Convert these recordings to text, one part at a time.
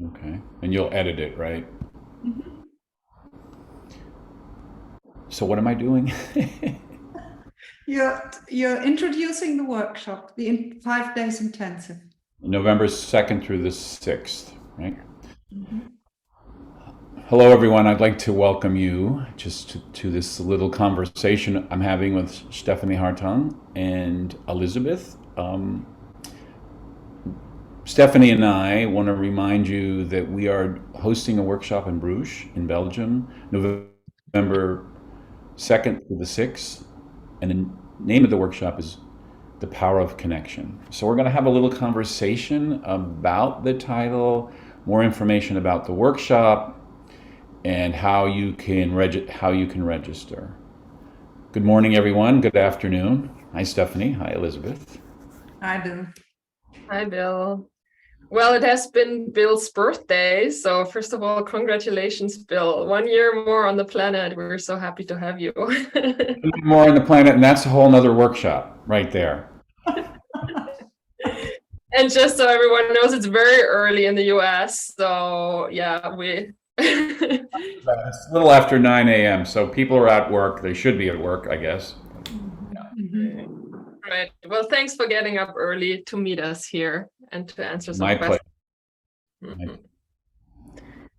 Okay. And you'll edit it, right? Mhm. So what am I doing? You're introducing the workshop, the 5 days intensive. November 2nd through the 6th, right? Mhm. Hello, everyone. I'd like to welcome you just to this little conversation I'm having with Stephanie Hartung and Elisabeth. Stephanie and I want to remind you that we are hosting a workshop in Bruges, in Belgium, November 2nd through the 6th. And the name of the workshop is The Power of Connection. So we're going to have a little conversation about the title, more information about the workshop, and how you can register. Good morning, everyone. Good afternoon. Hi, Stephanie. Hi, Elisabeth. I do. Hi, Bill. Well, it has been Bill's birthday. So, first of all, congratulations, Bill. 1 year more on the planet. We're so happy to have you. More on the planet, and that's a whole nother workshop right there. And just so everyone knows, it's very early in the US. So, yeah, we. It's a little after 9 a.m., so people are at work. They should be at work, I guess. Right. Well, thanks for getting up early to meet us here and to answer some My pleasure. questions. Mhm.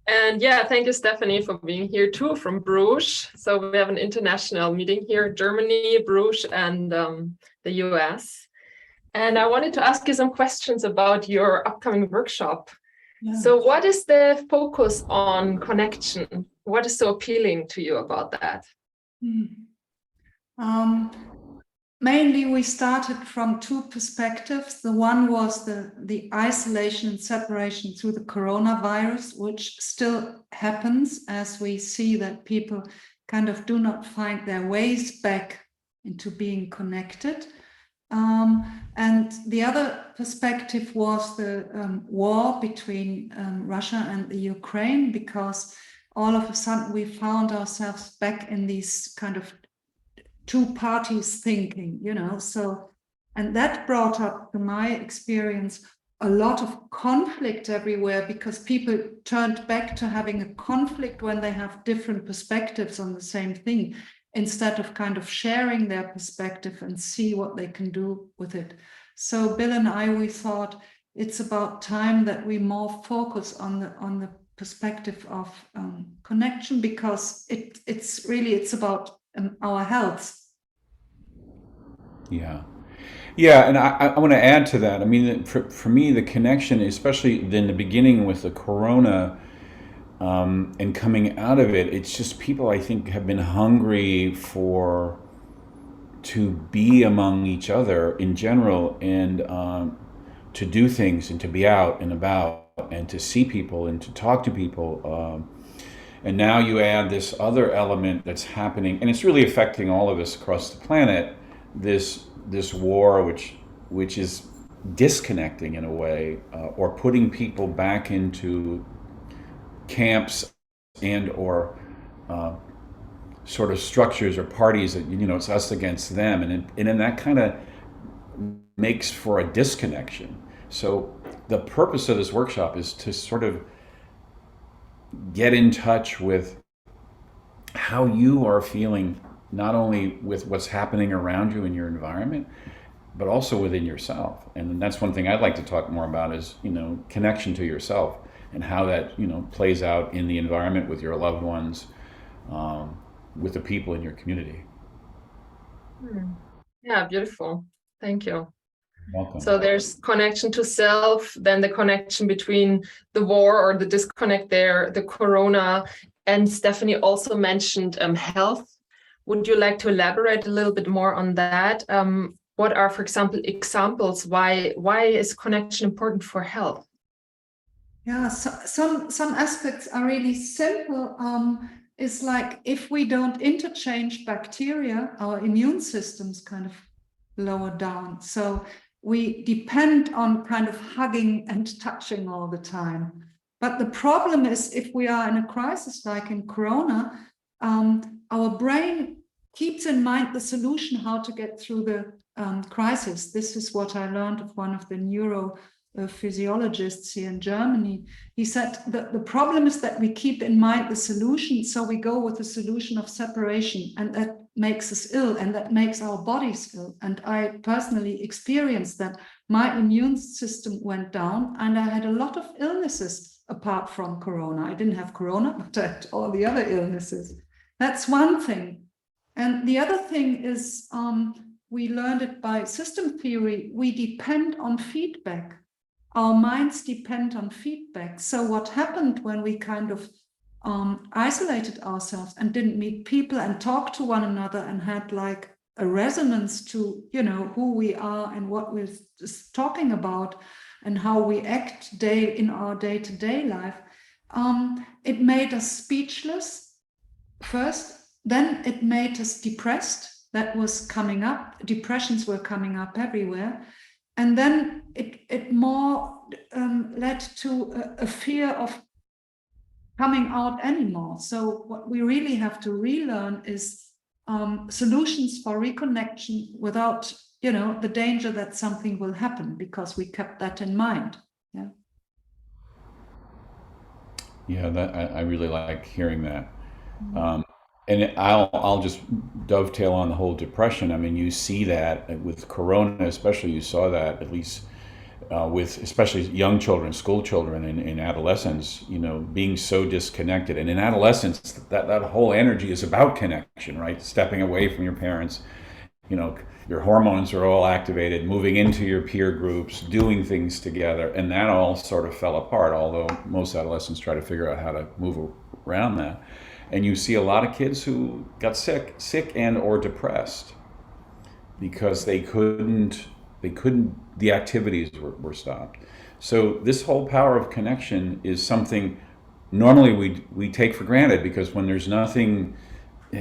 And yeah, thank you, Stephanie, for being here too from Bruges. So we have an international meeting here, Germany, Bruges, and the US. And I wanted to ask you some questions about your upcoming workshop. Yeah. So what is the focus on connection? What is so appealing to you about that? Um, Mainly, we started from two perspectives. The one was the isolation and separation through the coronavirus, which still happens as we see that people kind of do not find their ways back into being connected. And the other perspective was the war between Russia and the Ukraine, because all of a sudden we found ourselves back in these kind of two parties thinking, so, and that brought up, to my experience, a lot of conflict everywhere, because people turned back to having a conflict when they have different perspectives on the same thing, instead of kind of sharing their perspective and see what they can do with it. So Bill and I, we thought it's about time that we more focus on the perspective of connection, because it's about our health. Yeah. Yeah, and I want to add to that. I mean, for me, the connection, especially in the beginning with the corona and coming out of it, it's just people, I think, have been hungry to be among each other in general, and to do things and to be out and about and to see people and to talk to people. And now you add this other element that's happening, and it's really affecting all of us across the planet. This war, which is disconnecting in a way, or putting people back into camps and or sort of structures or parties that it's us against them, and then that kind of makes for a disconnection. So the purpose of this workshop is to sort of get in touch with how you are feeling, not only with what's happening around you in your environment, but also within yourself. And that's one thing I'd like to talk more about is, connection to yourself and how that, plays out in the environment with your loved ones, with the people in your community. Yeah, beautiful. Thank you. Welcome. So there's connection to self, then the connection between the war or the disconnect there, the corona, and Stephanie also mentioned health. Would you like to elaborate a little bit more on that? What are, for example, examples? Why is connection important for health? Yeah, so, some aspects are really simple. It's like if we don't interchange bacteria, our immune system's kind of lower down. So we depend on kind of hugging and touching all the time. But the problem is, if we are in a crisis like in Corona, our brain keeps in mind the solution how to get through the crisis. This is what I learned of one of the neuro physiologists here in Germany. He said that the problem is that we keep in mind the solution, so we go with the solution of separation, and that makes us ill, and that makes our bodies ill. And I personally experienced that. My immune system went down, and I had a lot of illnesses apart from corona. I didn't have corona, but I had all the other illnesses. That's one thing. And the other thing is, we learned it by system theory. We depend on feedback. Our minds depend on feedback. So what happened when we kind of isolated ourselves and didn't meet people and talk to one another and had like a resonance to, you know, who we are and what we're talking about and how we act in our day-to-day life, it made us speechless first. Then it made us depressed. That was coming up. Depressions were coming up everywhere. And then it more led to a fear of coming out anymore. So what we really have to relearn is solutions for reconnection without, you know, the danger that something will happen, because we kept that in mind. Yeah. Yeah, that I really like hearing that. And I'll just dovetail on the whole depression. I mean, you see that with Corona, especially. You saw that at least with especially young children, school children, and adolescents. You know, being so disconnected. And in adolescence, that whole energy is about connection, right? Stepping away from your parents. You know, your hormones are all activated, moving into your peer groups, doing things together, and that all sort of fell apart. Although most adolescents try to figure out how to move around that. And you see a lot of kids who got sick and or depressed because the activities were stopped. So this whole power of connection is something normally we take for granted, because when there's nothing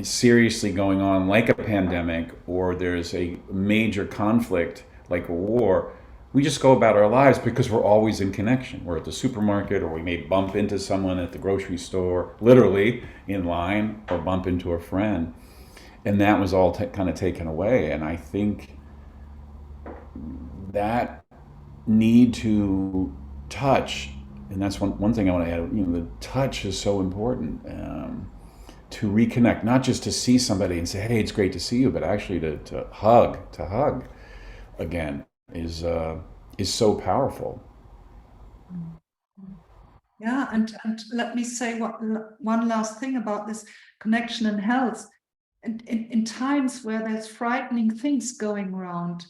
seriously going on like a pandemic, or there's a major conflict like a war, we just go about our lives because we're always in connection. We're at the supermarket, or we may bump into someone at the grocery store, literally in line, or bump into a friend. And that was all kind of taken away. And I think that need to touch, and that's one thing I want to add, you know, the touch is so important, to reconnect, not just to see somebody and say, hey, it's great to see you, but actually to hug again is so powerful. Yeah, and let me say one last thing about this connection and health. And in times where there's frightening things going around,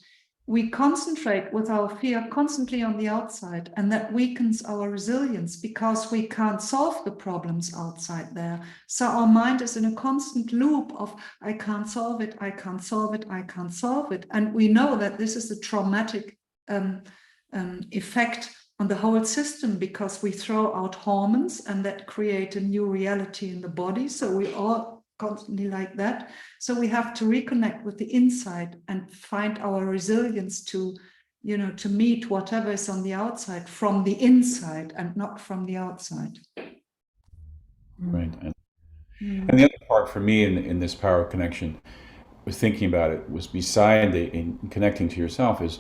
we concentrate with our fear constantly on the outside, and that weakens our resilience because we can't solve the problems outside there. So our mind is in a constant loop of, I can't solve it, I can't solve it, I can't solve it. And we know that this is a traumatic effect on the whole system, because we throw out hormones and that create a new reality in the body. So we all constantly like that. So we have to reconnect with the inside and find our resilience to, you know, to meet whatever is on the outside from the inside and not from the outside. Right. And the other part for me in this power of connection was thinking about it was, beside in connecting to yourself, is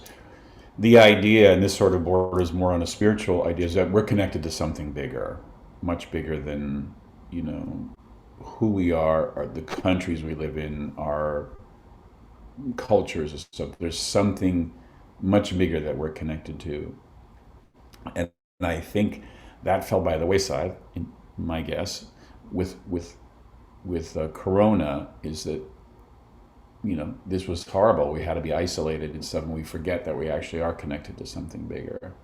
the idea, and this sort of borders more on a spiritual idea, is that we're connected to something bigger, much bigger than, you know, who we are, or the countries we live in, our cultures and stuff. There's something much bigger that we're connected to. And I think that fell by the wayside, in my guess, with Corona, is that, you know, this was horrible. We had to be isolated, and suddenly we forget that we actually are connected to something bigger,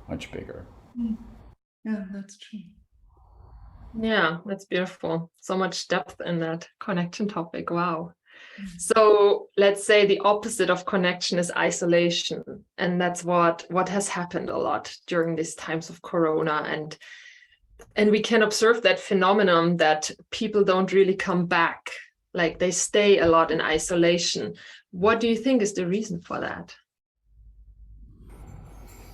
much bigger. Yeah, that's true. Yeah, that's beautiful. So much depth in that connection topic. Wow. So let's say the opposite of connection is isolation. And that's what has happened a lot during these times of Corona. And we can observe that phenomenon that people don't really come back. Like, they stay a lot in isolation. What do you think is the reason for that?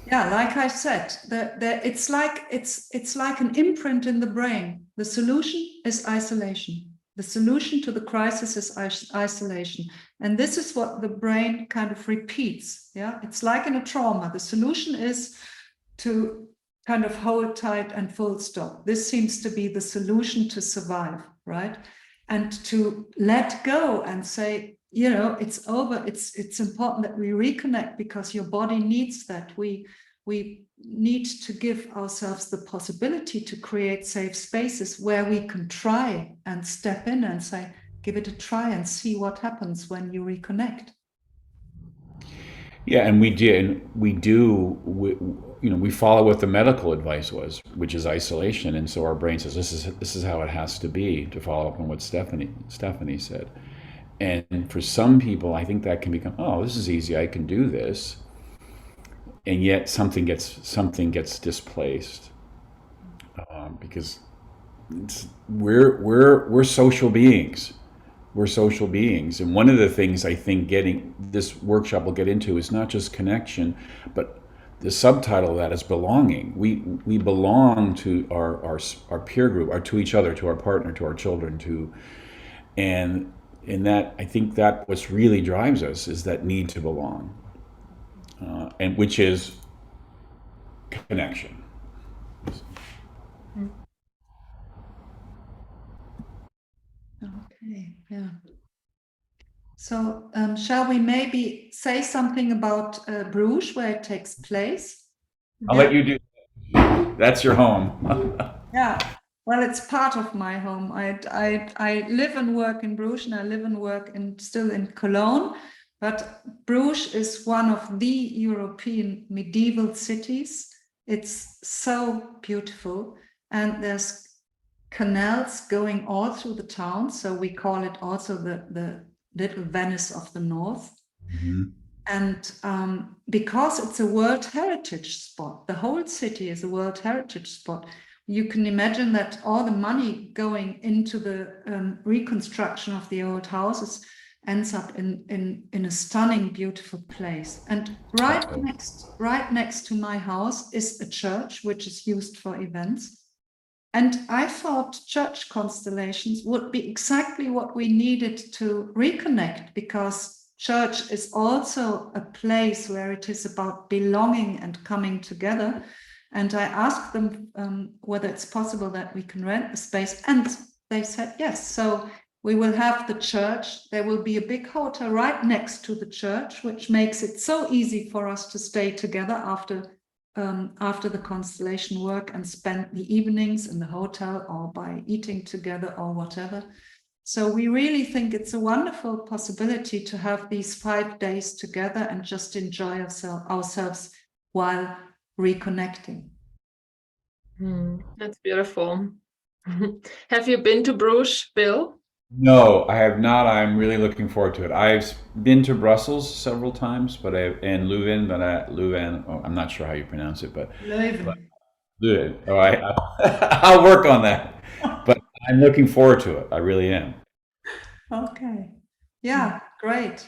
Yeah, like I said, it's like an imprint in the brain. The solution is isolation. The solution to the crisis is isolation. And this is what the brain kind of repeats. Yeah, it's like in a trauma. The solution is to kind of hold tight and full stop. This seems to be the solution to survive, right? And to let go and say, you know, it's over. It's important that we reconnect because your body needs that. We need to give ourselves the possibility to create safe spaces where we can try and step in and say, give it a try and see what happens when you reconnect. Yeah, and we follow what the medical advice was, which is isolation, and so our brain says this is how it has to be, to follow up on what Stephanie said. And for some people, I think that can become, oh, this is easy, I can do this, and yet something gets displaced, because we're social beings. We're social beings. And one of the things I think getting this workshop will get into is not just connection, but the subtitle of that is belonging. We belong to our peer group, to each other, to our partner, to our children, and in that, I think that what's really drives us is that need to belong, and which is connection. Okay, yeah. So shall we maybe say something about Bruges, where it takes place? I'll let you do that. That's your home. Yeah, well, it's part of my home. I live and work in Bruges, and I live and work still in Cologne. But Bruges is one of the European medieval cities. It's so beautiful, and there's canals going all through the town. So we call it also the little Venice of the North. Mm-hmm. And because it's a World Heritage spot, the whole city is a World Heritage spot. You can imagine that all the money going into the reconstruction of the old houses ends up in a stunning, beautiful place. And right next to my house is a church, which is used for events. And I thought church constellations would be exactly what we needed to reconnect, because church is also a place where it is about belonging and coming together. And I asked them whether it's possible that we can rent the space, and they said yes. So we will have the church. There will be a big hotel right next to the church, which makes it so easy for us to stay together after the constellation work and spend the evenings in the hotel or by eating together or whatever. So we really think it's a wonderful possibility to have these 5 days together and just enjoy ourselves while reconnecting. That's beautiful. Have you been to Bruges, Bill? No, I have not. I'm really looking forward to it. I've been to Brussels several times, and Leuven, Leuven. Oh, I'm not sure how you pronounce it, but Leuven. Leuven. Oh, I'll work on that. But I'm looking forward to it. I really am. Okay. Yeah, great.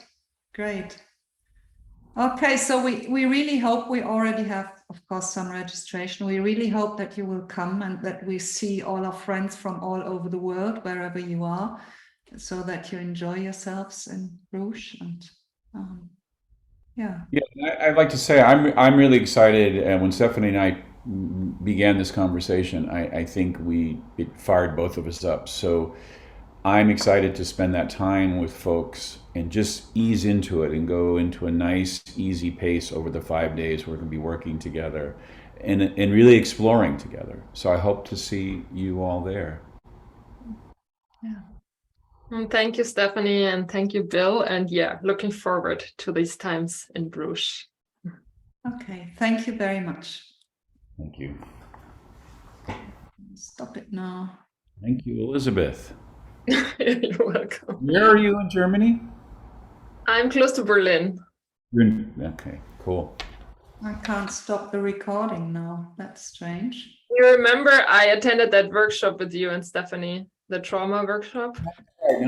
Okay, so we really hope, we already have, of course, some registration. We really hope that you will come and that we see all our friends from all over the world, wherever you are, so that you enjoy yourselves in Bruges. And yeah. I'd like to say I'm really excited. And when Stephanie and I began this conversation, I think it fired both of us up. So I'm excited to spend that time with folks and just ease into it and go into a nice, easy pace over the 5 days we're going to be working together and really exploring together. So I hope to see you all there. Yeah. And thank you, Stephanie, and thank you, Bill. And yeah, looking forward to these times in Bruges. Okay, thank you very much. Thank you. Stop it now. Thank you, Elisabeth. You're welcome. Where are you in Germany? I'm close to Berlin. Okay, cool. I can't stop the recording now. That's strange. You remember I attended that workshop with you and Stephanie, the trauma workshop? All right.